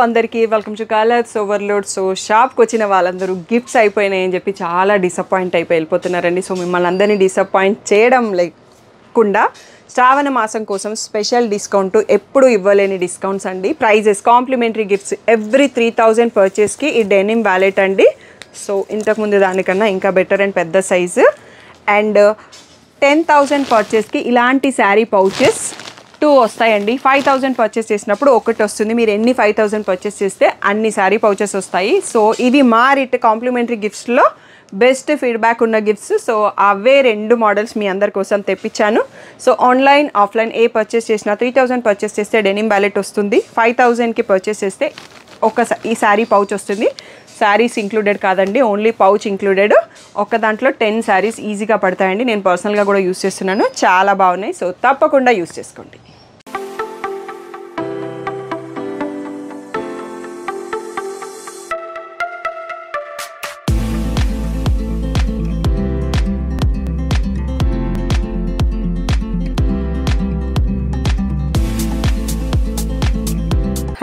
అందరికీ welcome to colours overload. So షాప్కి వచ్చిన వాళ్ళందరూ గిఫ్ట్స్ అయిపోయినాయని చెప్పి చాలా డిసప్పాయింట్ అయిపోయి వెళ్ళిపోతున్నారండి. సో మిమ్మల్ని అందరినీ డిసప్పాయింట్ చేయడం లేకుండా శ్రావణ మాసం కోసం స్పెషల్ డిస్కౌంట్, ఎప్పుడు ఇవ్వలేని డిస్కౌంట్స్ అండి. ప్రైజెస్ కాంప్లిమెంటరీ గిఫ్ట్స్ ఎవ్రీ 3000 పర్చేస్కి ఈ డెనిమ్ వ్యాలెట్ అండి. సో ఇంతకుముందు దానికన్నా ఇంకా బెటర్ అండ్ పెద్ద సైజు. అండ్ 10,000 పర్చేస్కి ఇలాంటి శారీ పౌచెస్ 2 వస్తాయండి. 5,000 పర్చేస్ చేసినప్పుడు ఒకటి వస్తుంది. మీరు ఎన్ని 5,000 పర్చేస్ చేస్తే అన్ని శారీ పౌచెస్ వస్తాయి. సో ఇవి మా కాంప్లిమెంటరీ గిఫ్ట్స్లో బెస్ట్ ఫీడ్బ్యాక్ ఉన్న గిఫ్ట్స్. సో అవే 2 మోడల్స్ మీ అందరి కోసం తెప్పించాను. సో ఆన్లైన్ ఆఫ్లైన్ ఏ పర్చేస్ చేసినా 3,000 పర్చేస్ చేస్తే డెనిమ్ వ్యాలెట్ వస్తుంది. 5,000కి పర్చేస్ చేస్తే ఈ శారీ పౌచ్ వస్తుంది. శారీస్ ఇంక్లూడెడ్ కాదండి, ఓన్లీ పౌచ్ ఇంక్లూడెడ్. ఒక దాంట్లో 10 శారీస్ ఈజీగా పడతాయండి. నేను పర్సనల్గా కూడా యూస్ చేస్తున్నాను, చాలా బాగున్నాయి. సో తప్పకుండా యూస్ చేసుకోండి.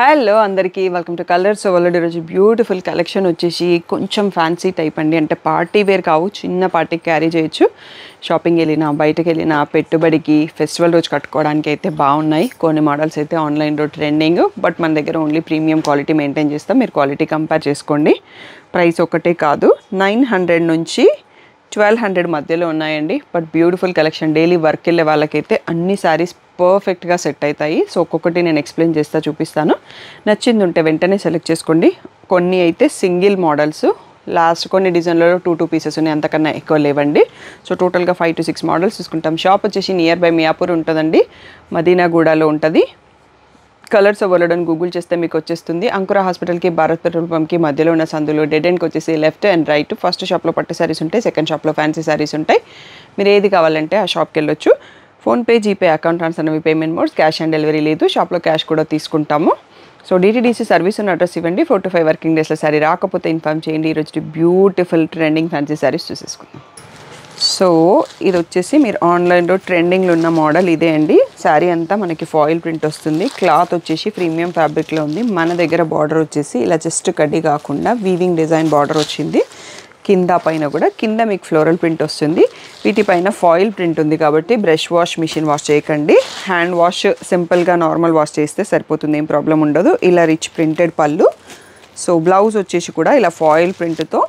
హలో అందరికీ వెల్కమ్ టు కలర్స్ ఓవర్లోడ్. ఈరోజు బ్యూటిఫుల్ కలెక్షన్ వచ్చేసి కొంచెం ఫ్యాన్సీ టైప్ అండి. అంటే పార్టీ వేర్ కావు, చిన్న పార్టీకి క్యారీ చేయొచ్చు. షాపింగ్ వెళ్ళినా బయటకు వెళ్ళినా పెట్టుబడికి ఫెస్టివల్ రోజు కట్టుకోవడానికి అయితే బాగున్నాయి. కొన్ని మోడల్స్ అయితే ఆన్లైన్లో ట్రెండింగ్, బట్ మన దగ్గర ఓన్లీ ప్రీమియం క్వాలిటీ మెయింటైన్ చేస్తాం. మీరు క్వాలిటీ కంపేర్ చేసుకోండి. ప్రైస్ ఒకటే కాదు, 900 నుంచి 1200 మధ్యలో ఉన్నాయండి. But beautiful collection. Daily work వెళ్ళే వాళ్ళకైతే అన్ని శారీస్ పర్ఫెక్ట్గా సెట్ అవుతాయి. సో ఒక్కొక్కటి నేను ఎక్స్ప్లెయిన్ చేస్తా, చూపిస్తాను. నచ్చింది ఉంటే వెంటనే సెలెక్ట్ చేసుకోండి. కొన్ని అయితే సింగిల్ మోడల్స్, లాస్ట్ కొన్ని డిజైన్లలో 2 పీసెస్ ఉన్నాయి, అంతకన్నా ఎక్కువ లేవండి. సో టోటల్గా 5 to 6 మోడల్స్ తీసుకుంటాం. షాప్ వచ్చేసి నియర్ బై మియాపూర్ ఉంటుందండి, మదీనాగూడలో ఉంటుంది. కలర్స్ ఓవర్లోడ్ అని గూగుల్ చేస్తే మీకు వచ్చేస్తుంది. అంకుర హాస్పిటల్కి భారత్ పెట్రోల్ పంప్కి మధ్యలో ఉన్న సందులో డెడ్ ఎండ్కి వచ్చేసి లెఫ్ట్ అండ్ రైట్. ఫస్ట్ షాప్లో పట్టు శారీస్ ఉంటాయి, సెకండ్ షాప్లో ఫ్యాన్సీ శారీస్ ఉంటాయి. మీరు ఏది కావాలంటే ఆ షాప్కి వెళ్ళొచ్చు. ఫోన్పే, జీపే, అకౌంట్ ట్రాన్స్ఫర్ అనేవి payment modes. Cash on delivery లేదు, షాప్లో క్యాష్ కూడా తీసుకుంటాము. సో DTDC సర్వీస్ ఉన్న అడ్రస్ ఇవ్వండి. 4 to 5 వర్కింగ్ డేస్లో శారీ రాకపోతే ఇన్ఫార్మ్ చేయండి. ఈరోజు బ్యూటిఫుల్ ట్రెండింగ్ ఫ్యాన్సీ శారీస్ చూసేసుకుందాం. సో ఇది వచ్చేసి మీరు ఆన్లైన్లో ట్రెండింగ్లో ఉన్న మోడల్ ఇదే అండి. శారీ అంతా మనకి ఫాయిల్ ప్రింట్ వస్తుంది. క్లాత్ వచ్చేసి ప్రీమియం ఫ్యాబ్రిక్లో ఉంది. మన దగ్గర బార్డర్ వచ్చేసి ఇలా జస్ట్ కడ్డీ కాకుండా వీవింగ్ డిజైన్ బార్డర్ వచ్చింది. కింద పైన కూడా కింద మీకు ఫ్లోరల్ ప్రింట్ వస్తుంది. వీటిపైన ఫాయిల్ ప్రింట్ ఉంది కాబట్టి బ్రష్ వాష్, మిషన్ వాష్ చేయకండి. హ్యాండ్ వాష్ సింపుల్గా నార్మల్ వాష్ చేస్తే సరిపోతుంది, ఏం ప్రాబ్లం ఉండదు. ఇలా రిచ్ ప్రింటెడ్ పళ్ళు. సో బ్లౌజ్ వచ్చేసి కూడా ఇలా ఫాయిల్ ప్రింట్తో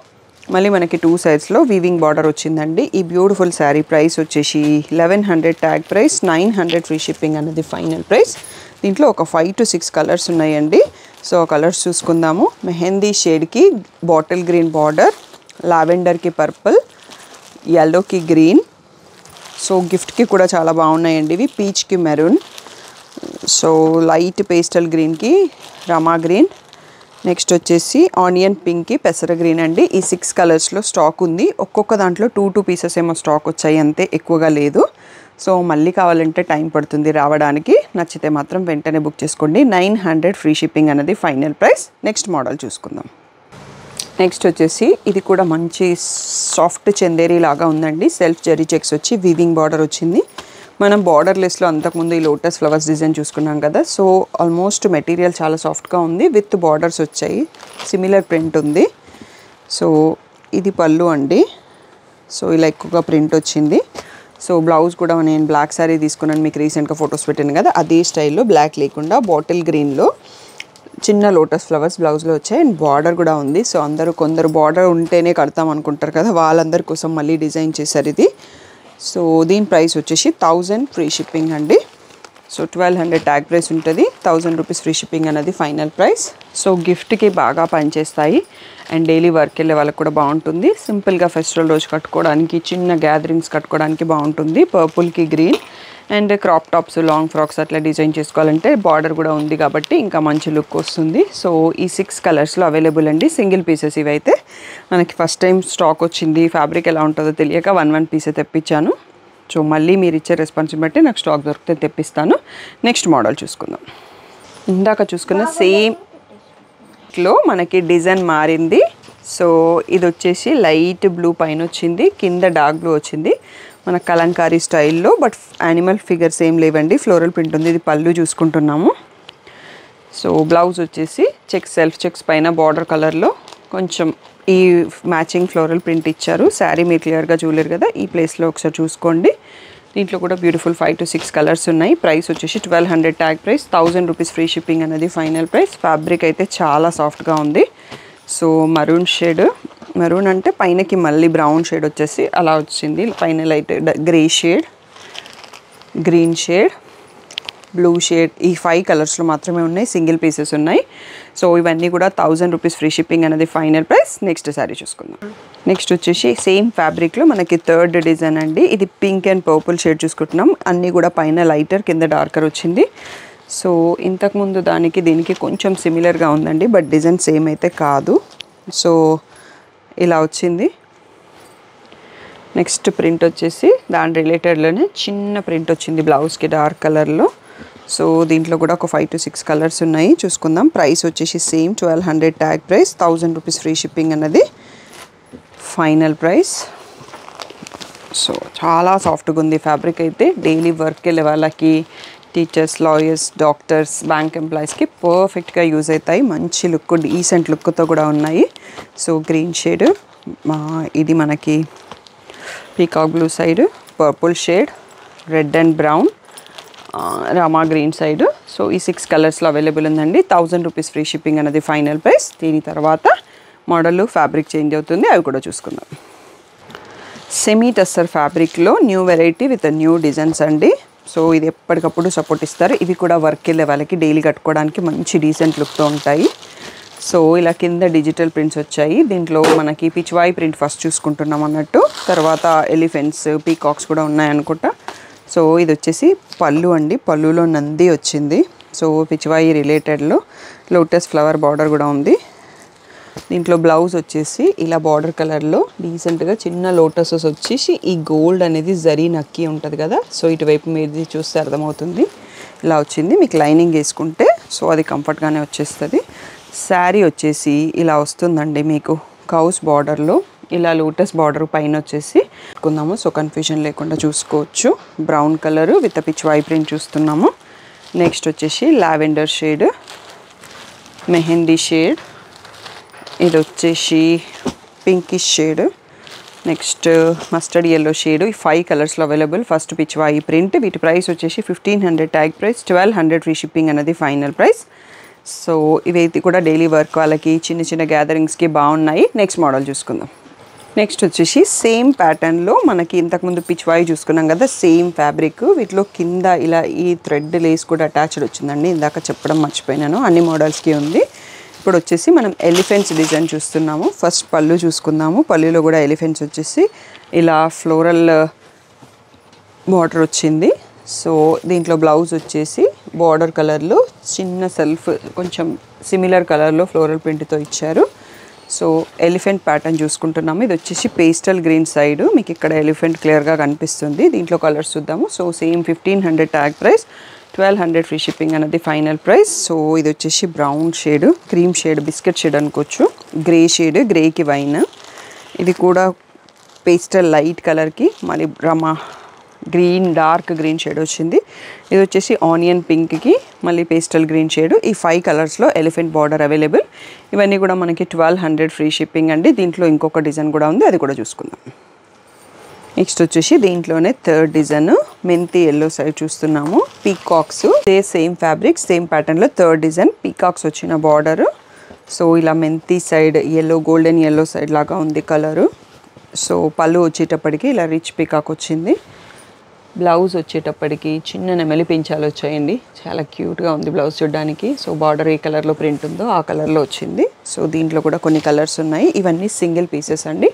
మళ్ళీ మనకి 2 సైడ్స్లో వీవింగ్ బార్డర్ వచ్చిందండి. ఈ బ్యూటిఫుల్ శారీ ప్రైస్ వచ్చేసి 1100 ట్యాగ్ ప్రైస్, 900 ఫ్రీ షిప్పింగ్ అన్నది ఫైనల్ ప్రైస్. దీంట్లో ఒక 5 to 6 కలర్స్ ఉన్నాయండి. సో కలర్స్ చూసుకుందాము. మెహందీ షేడ్కి బాటిల్ గ్రీన్ బార్డర్, లావెండర్కి పర్పుల్, ఎల్లోకి గ్రీన్. సో గిఫ్ట్కి కూడా చాలా బాగున్నాయండి ఇవి. పీచ్కి మెరూన్, సో లైట్ పేస్టల్ గ్రీన్కి రమా గ్రీన్, నెక్స్ట్ వచ్చేసి ఆనియన్ పింక్కి పెసర గ్రీన్ అండి. ఈ 6 కలర్స్లో స్టాక్ ఉంది. ఒక్కొక్క దాంట్లో 2 పీసెస్ ఏమో స్టాక్ వచ్చాయి, అంతే, ఎక్కువగా లేదు. సో మళ్ళీ కావాలంటే టైం పడుతుంది రావడానికి. నచ్చితే మాత్రం వెంటనే బుక్ చేసుకోండి. 900 ఫ్రీ షిప్పింగ్ అనేది ఫైనల్ ప్రైస్. నెక్స్ట్ మోడల్ చూసుకుందాం. నెక్స్ట్ వచ్చేసి ఇది కూడా మంచి సాఫ్ట్ చందేరీ లాగా ఉందండి. సెల్ఫ్ జరీ చెక్స్ వచ్చి వీవింగ్ బార్డర్ వచ్చింది. మనం బార్డర్లెస్లో అంతకుముందు ఈ లోటస్ ఫ్లవర్స్ డిజైన్ చూసుకున్నాం కదా. సో ఆల్మోస్ట్ మెటీరియల్ చాలా సాఫ్ట్గా ఉంది, విత్ బార్డర్స్ వచ్చాయి, సిమిలర్ ప్రింట్ ఉంది. సో ఇది పళ్ళు అండి. సో ఇలా ఎక్కువగా ప్రింట్ వచ్చింది. సో బ్లౌజ్ కూడా నేను బ్లాక్ శారీ తీసుకున్నాను, మీకు రీసెంట్గా ఫొటోస్ పెట్టాను కదా, అదే స్టైల్లో బ్లాక్ లేకుండా బాటిల్ గ్రీన్లో చిన్న లోటస్ ఫ్లవర్స్ బ్లౌజ్లో వచ్చాయి. అండ్ బార్డర్ కూడా ఉంది. సో కొందరు బార్డర్ ఉంటేనే కడతాం అనుకుంటారు కదా, వాళ్ళందరి కోసం మళ్ళీ డిజైన్ చేశారు ఇది. సో దీని ప్రైస్ వచ్చేసి 1000 ఫ్రీ షిప్పింగ్ అండి. సో 1200 ట్యాగ్ ప్రైస్ ఉంటుంది, 1000 రూపీస్ ఫ్రీ షిప్పింగ్ అనేది ఫైనల్ ప్రైస్. సో గిఫ్ట్కి బాగా పనిచేస్తాయి అండ్ డైలీ వర్క్ వెళ్ళే వాళ్ళకి కూడా బాగుంటుంది. సింపుల్గా ఫెస్టివల్ రోజు కట్టుకోవడానికి, చిన్న గ్యాదరింగ్స్ కట్టుకోవడానికి బాగుంటుంది. పర్పుల్కి green and crop tops, long frocks అట్లా డిజైన్ చేసుకోవాలంటే బార్డర్ కూడా ఉంది కాబట్టి ఇంకా మంచి లుక్ వస్తుంది. సో ఈ 6 కలర్స్లో అవైలబుల్ అండి. సింగిల్ పీసెస్ ఇవైతే మనకి ఫస్ట్ టైం స్టాక్ వచ్చింది. ఫ్యాబ్రిక్ ఎలా ఉంటుందో తెలియక 1 పీసే తెప్పించాను. సో మళ్ళీ మీరు ఇచ్చే రెస్పాన్స్ బట్టి నాకు స్టాక్ దొరికితే తెప్పిస్తాను. నెక్స్ట్ మోడల్ చూసుకుందాం. ఇందాక చూసుకున్న సేమ్లో మనకి డిజైన్ మారింది. సో ఇది వచ్చేసి లైట్ బ్లూ పైన వచ్చింది, కింద డార్క్ బ్లూ వచ్చింది. మన కలంకారీ స్టైల్లో, బట్ యానిమల్ ఫిగర్స్ ఏం లేవండి, ఫ్లోరల్ ప్రింట్ ఉంది. ఇది పళ్ళు చూసుకుంటున్నాము. సో బ్లౌజ్ వచ్చేసి చెక్స్ సెల్ఫ్ చెక్స్ పైన బార్డర్ కలర్లో కొంచెం ఈ మ్యాచింగ్ ఫ్లోరల్ ప్రింట్ ఇచ్చారు. శారీ మీరు క్లియర్గా చూడలేరు కదా, ఈ ప్లేస్లో ఒకసారి చూసుకోండి. దీంట్లో కూడా బ్యూటిఫుల్ 5 to 6 కలర్స్ ఉన్నాయి. ప్రైస్ వచ్చేసి 1200 tag price, 1000 rupees free shipping అనేది ఫైనల్ ప్రైస్. ఫ్యాబ్రిక్ అయితే చాలా సాఫ్ట్గా ఉంది. సో మరూన్ షేడ్, మరూన్ అంటే పైనకి మళ్ళీ బ్రౌన్ షేడ్ వచ్చేసి అలా వచ్చింది. పైన light grey shade, green shade, blue shade, ఈ 5 కలర్స్లో మాత్రమే ఉన్నాయి. సింగిల్ పీసెస్ ఉన్నాయి. సో ఇవన్నీ కూడా 1000 రూపీస్ ఫ్రీ షిప్పింగ్ అనేది ఫైనల్ ప్రైస్. నెక్స్ట్ శారీ చూసుకుందాం. నెక్స్ట్ వచ్చేసి సేమ్ ఫ్యాబ్రిక్లో మనకి థర్డ్ డిజైన్ అండి. ఇది పింక్ అండ్ పర్పుల్ షేడ్ చూసుకుంటున్నాం. అన్నీ కూడా పైన లైటర్ కింద డార్కర్ వచ్చింది. సో ఇంతకుముందు దానికి దీనికి కొంచెం సిమిలర్గా ఉందండి, బట్ డిజైన్ సేమ్ అయితే కాదు. సో ఇలా వచ్చింది. నెక్స్ట్ ప్రింట్ వచ్చేసి దాని రిలేటెడ్లోనే చిన్న ప్రింట్ వచ్చింది బ్లౌజ్కి డార్క్ కలర్లో. సో దీంట్లో కూడా ఒక 5 to 6 కలర్స్ ఉన్నాయి, చూసుకుందాం. ప్రైస్ వచ్చేసి same 1200 tag price, 1000 rupees free shipping అన్నది ఫైనల్ ప్రైస్. సో చాలా సాఫ్ట్గా ఉంది ఫ్యాబ్రిక్ అయితే. డైలీ వర్క్ వెళ్ళే వాళ్ళకి, టీచర్స్, లాయర్స్, డాక్టర్స్, బ్యాంక్ ఎంప్లాయీస్కి పర్ఫెక్ట్గా యూజ్ అవుతాయి. మంచి లుక్, డీసెంట్ లుక్తో కూడా ఉన్నాయి. సో గ్రీన్ షేడ్, ఇది మనకి peacock blue side, purple shade, red and brown, Rama green side. So ఈ 6 కలర్స్లో అవైలబుల్ ఉందండి. 1000 రూపీస్ ఫ్రీ షిప్పింగ్ అనేది ఫైనల్ ప్రైస్. దీని తర్వాత మోడల్ ఫ్యాబ్రిక్ చేంజ్ అవుతుంది, అవి కూడా చూసుకుందాం. సెమీ టస్సర్ ఫ్యాబ్రిక్లో new variety with new designs అండి. సో ఇది ఎప్పటికప్పుడు సపోర్ట్ ఇస్తారు. ఇవి కూడా వర్క్ వెళ్ళే వాళ్ళకి డైలీ కట్టుకోవడానికి మంచి డీసెంట్ లుక్తో ఉంటాయి. సో ఇలా కింద డిజిటల్ ప్రింట్స్ వచ్చాయి. దీంట్లో మనకి పిచ్వాయి ప్రింట్ ఫస్ట్ చూసుకుంటున్నాం అన్నట్టు, తర్వాత ఎలిఫెంట్స్, పీకాక్స్ కూడా ఉన్నాయనుకుంటా. సో ఇది వచ్చేసి పళ్ళు అండి. పళ్ళులో నంది వచ్చింది. సో పిచ్వాయి రిలేటెడ్లో లోటస్ ఫ్లవర్ బార్డర్ కూడా ఉంది. దీంట్లో బ్లౌజ్ వచ్చేసి ఇలా బార్డర్ కలర్లో డీసెంట్గా చిన్న లోటసెస్ వచ్చేసి ఈ గోల్డ్ అనేది జరీ నక్కి ఉంటుంది కదా, సో ఇటువైపు మీది చూస్తే అర్థమవుతుంది. ఇలా వచ్చింది. మీకు లైనింగ్ వేసుకుంటే సో అది కంఫర్ట్గానే వచ్చేస్తుంది. శారీ వచ్చేసి ఇలా వస్తుందండి మీకు కౌస్ బార్డర్లో. ఇలా లోటస్ బార్డర్ పైన వచ్చేసి కొందాము, సో కన్ఫ్యూజన్ లేకుండా చూసుకోవచ్చు. Brown colour with Pichwai print చూస్తున్నాము. నెక్స్ట్ వచ్చేసి లావెండర్ షేడ్, మెహందీ షేడ్, ఇది వచ్చేసి pinkish shade, next mustard yellow shade. ఈ 5 కలర్స్లో అవైలబుల్. First Pichwai print. వీటి ప్రైస్ వచ్చేసి 1500 ట్యాగ్ ప్రైస్, 1200 ఫ్రీ షిప్పింగ్ అనేది ఫైనల్ ప్రైస్. సో ఇవైతే కూడా డైలీ వర్క్ వాళ్ళకి, చిన్న చిన్న గ్యాదరింగ్స్కి బాగున్నాయి. నెక్స్ట్ మోడల్ చూసుకుందాం. నెక్స్ట్ వచ్చేసి సేమ్ ప్యాటర్న్లో మనకి ఇంతకుముందు పిచ్వాయి చూసుకున్నాం కదా, సేమ్ ఫ్యాబ్రిక్. వీటిలో కింద ఇలా ఈ థ్రెడ్ లేస్ కూడా అటాచ్డ్ వచ్చిందండి, ఇందాక చెప్పడం మర్చిపోయినాను. అన్ని మోడల్స్కి ఉంది. ఇప్పుడు వచ్చేసి మనం ఎలిఫెంట్స్ డిజైన్ చూస్తున్నాము. ఫస్ట్ పళ్ళు చూసుకుందాము. పళ్ళులో కూడా ఎలిఫెంట్స్ వచ్చేసి ఇలా ఫ్లోరల్ బార్డర్ వచ్చింది. సో దీంట్లో బ్లౌజ్ వచ్చేసి బార్డర్ కలర్లో చిన్న సెల్ఫ్ కొంచెం సిమిలర్ కలర్లో ఫ్లోరల్ ప్రింట్తో ఇచ్చారు. సో ఎలిఫెంట్ ప్యాటర్న్ చూసుకుంటున్నాము. ఇది వచ్చేసి పేస్టల్ గ్రీన్ సైడ్, మీకు ఇక్కడ ఎలిఫెంట్ క్లియర్గా కనిపిస్తుంది. దీంట్లో కలర్స్ చూద్దాము. So same 1500 tag price, 1200 free shipping అనేది ఫైనల్ ప్రైస్. సో ఇది వచ్చేసి brown shade, cream shade, biscuit shade అనుకోవచ్చు, గ్రే షేడ్, గ్రేకి వైన్. ఇది కూడా పేస్టల్ లైట్ కలర్కి మళ్ళీ రమా గ్రీన్, డార్క్ గ్రీన్ షేడ్ వచ్చింది. ఇది వచ్చేసి ఆనియన్ పింక్కి మళ్ళీ పేస్టల్ గ్రీన్ షేడ్. ఈ 5 కలర్స్లో ఎలిఫెంట్ బార్డర్ అవైలబుల్. ఇవన్నీ కూడా మనకి 1200 ఫ్రీ షిప్పింగ్ అండి. దీంట్లో ఇంకొక డిజైన్ కూడా ఉంది, అది కూడా చూసుకుందాం. నెక్స్ట్ వచ్చేసి దీంట్లోనే థర్డ్ డిజైన్ మెంతి ఎల్లో సైడ్ చూస్తున్నాము. పీకాక్స్, సేమ్ ఫ్యాబ్రిక్ సేమ్ ప్యాటర్న్లో థర్డ్ డిజైన్ పీకాక్స్ వచ్చిన బార్డర్. సో ఇలా మెంతి side yellow, golden yellow side లాగా ఉంది కలరు. సో పళ్ళు వచ్చేటప్పటికి ఇలా రిచ్ పీకాక్ వచ్చింది. బ్లౌజ్ వచ్చేటప్పటికి చిన్న నెమలి పించాలు వచ్చాయండి, చాలా క్యూట్గా ఉంది బ్లౌజ్ చూడడానికి. సో బార్డర్ ఏ కలర్లో ప్రింట్ ఉందో ఆ కలర్లో వచ్చింది. సో దీంట్లో కూడా కొన్ని కలర్స్ ఉన్నాయి. ఇవన్నీ సింగిల్ పీసెస్ అండి.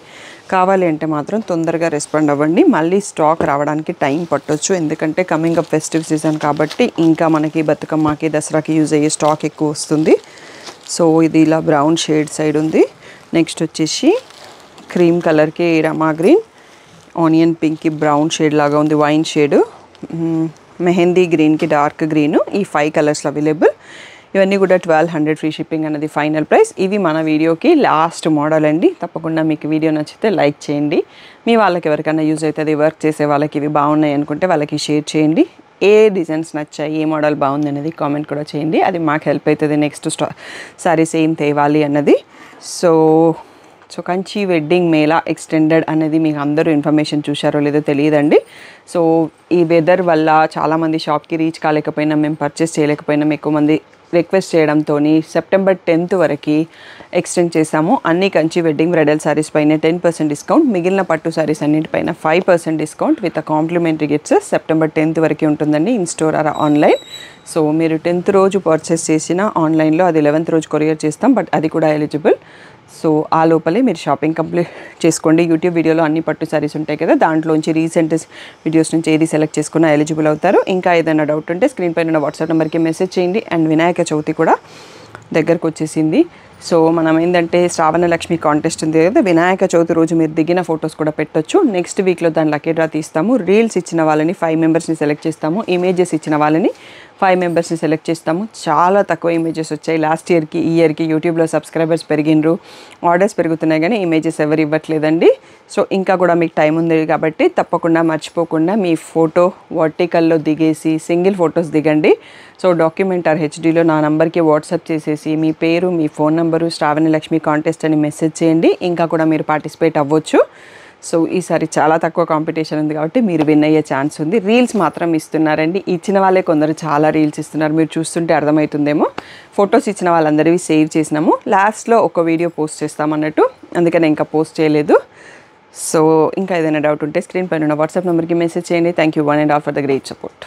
కావాలి అంటే మాత్రం తొందరగా రెస్పాండ్ అవ్వండి. మళ్ళీ స్టాక్ రావడానికి టైం పట్టొచ్చు, ఎందుకంటే కమింగ్ అప్ ఫెస్టివ్ సీజన్ కాబట్టి ఇంకా మనకి బతుకమ్మకి, దసరాకి యూజ్ అయ్యే స్టాక్ ఎక్కువ వస్తుంది. సో ఇది ఇలా బ్రౌన్ షేడ్ సైడ్ ఉంది. నెక్స్ట్ వచ్చేసి క్రీమ్ కలర్కి రమా గ్రీన్, ఆనియన్ పింక్కి బ్రౌన్ షేడ్ లాగా ఉంది, వైన్ షేడ్, మెహందీ గ్రీన్కి డార్క్ గ్రీన్. ఈ 5 కలర్స్లో అవైలబుల్. ఇవన్నీ కూడా 1200 ఫ్రీ షిప్పింగ్ అనేది ఫైనల్ ప్రైస్. ఇవి మన వీడియోకి లాస్ట్ మోడల్ అండి. తప్పకుండా మీకు వీడియో నచ్చితే లైక్ చేయండి. మీ వాళ్ళకి ఎవరికైనా యూజ్ అవుతుంది, వర్క్ చేసే వాళ్ళకి ఇవి బాగున్నాయి అనుకుంటే వాళ్ళకి షేర్ చేయండి. ఏ డిజైన్స్ నచ్చాయి, ఏ మోడల్ బాగుంది అనేది కామెంట్ కూడా చేయండి. అది మాకు హెల్ప్ అవుతుంది నెక్స్ట్ సారీస్ ఏం తేవాలి అన్నది. So Kanchi wedding Mela extended అనేది మీకు అందరూ ఇన్ఫర్మేషన్ చూశారో లేదో తెలియదండి. సో ఈ వెదర్ వల్ల చాలామంది షాప్కి రీచ్ కాలేకపోయినా, మేము పర్చేస్ చేయలేకపోయినాం, ఎక్కువ మంది రిక్వెస్ట్ చేయడంతో సెప్టెంబర్ 10th వరకు ఎక్స్టెండ్ చేసాము. అన్ని కంచి వెడ్డింగ్ బ్రైడల్ శారీస్ పైన 10% డిస్కౌంట్, మిగిలిన పట్టు శారీస్ అన్నింటిపైన 5% discount with complimentary gifts September 10th వరకు ఉంటుందండి, in store or online. So మీరు 10th రోజు పర్చేస్ చేసిన ఆన్లైన్లో అది 11th రోజు కొరియర్ చేస్తాం, బట్ అది కూడా ఎలిజిబుల్. సో ఆ లోపలే మీరు షాపింగ్ కంప్లీట్ చేసుకోండి. యూట్యూబ్ వీడియోలో అన్ని పట్టు శారీస్ ఉంటాయి కదా, దాంట్లోంచి రీసెంట్ వీడియోస్ నుంచి ఏది సెలెక్ట్ చేసుకున్నా ఎలిజిబుల్ అవుతారు. ఇంకా ఏదైనా డౌట్ ఉంటే స్క్రీన్ పైన ఉన్న వాట్సాప్ నెంబర్కి మెసేజ్ చేయండి. అండ్ వినాయక చవితి కూడా దగ్గరకు వచ్చేసింది. సో మనం ఏంటంటే శ్రావణ లక్ష్మి కాంటెస్ట్ ఉంది కదా, వినాయక చవితి రోజు మీరు దిగిన ఫొటోస్ కూడా పెట్టొచ్చు. నెక్స్ట్ వీక్లో దాని లక్కీ డ్రా తీస్తాము. రీల్స్ ఇచ్చిన వాళ్ళని 5 మెంబర్స్ని సెలెక్ట్ చేస్తాము. ఇమేజెస్ ఇచ్చిన వాళ్ళని 5 మెంబర్స్ని సెలెక్ట్ చేస్తాము. చాలా తక్కువ ఇమేజెస్ వచ్చాయి లాస్ట్ ఇయర్కి ఈ ఇయర్కి. యూట్యూబ్లో సబ్స్క్రైబర్స్ పెరిగినరు, ఆర్డర్స్ పెరుగుతున్నాయి, కానీ ఇమేజెస్ ఎవరు ఇవ్వట్లేదండి. సో ఇంకా కూడా మీకు టైం ఉంది కాబట్టి తప్పకుండా మర్చిపోకుండా మీ ఫోటో వర్టికల్లో దిగేసి సింగిల్ ఫొటోస్ దిగండి. సో డాక్యుమెంట్ ఆర్ హెచ్డీలో నా నంబర్కి వాట్సాప్ చేసేసి మీ పేరు, మీ ఫోన్ నెంబరు, శ్రావణ లక్ష్మి కాంటెస్ట్ అని మెసేజ్ చేయండి. ఇంకా కూడా మీరు పార్టిసిపేట్ అవ్వచ్చు. సో ఈసారి చాలా తక్కువ కాంపిటీషన్ ఉంది కాబట్టి మీరు విన్ అయ్యే ఛాన్స్ ఉంది. రీల్స్ మాత్రం ఇస్తున్నారండి, ఇచ్చిన వాళ్ళే కొందరు చాలా రీల్స్ ఇస్తున్నారు, మీరు చూస్తుంటే అర్థమవుతుందేమో. ఫొటోస్ ఇచ్చిన వాళ్ళందరివి సేవ్ చేసినాము, లాస్ట్లో ఒక వీడియో పోస్ట్ చేస్తామన్నట్టు, అందుకని ఇంకా పోస్ట్ చేయలేదు. సో ఇంకా ఏదైనా డౌట్ ఉంటే స్క్రీన్ పైన ఉన్న వాట్సాప్ నెంబర్కి మెసేజ్ చేయండి. Thank you one and all for the great support.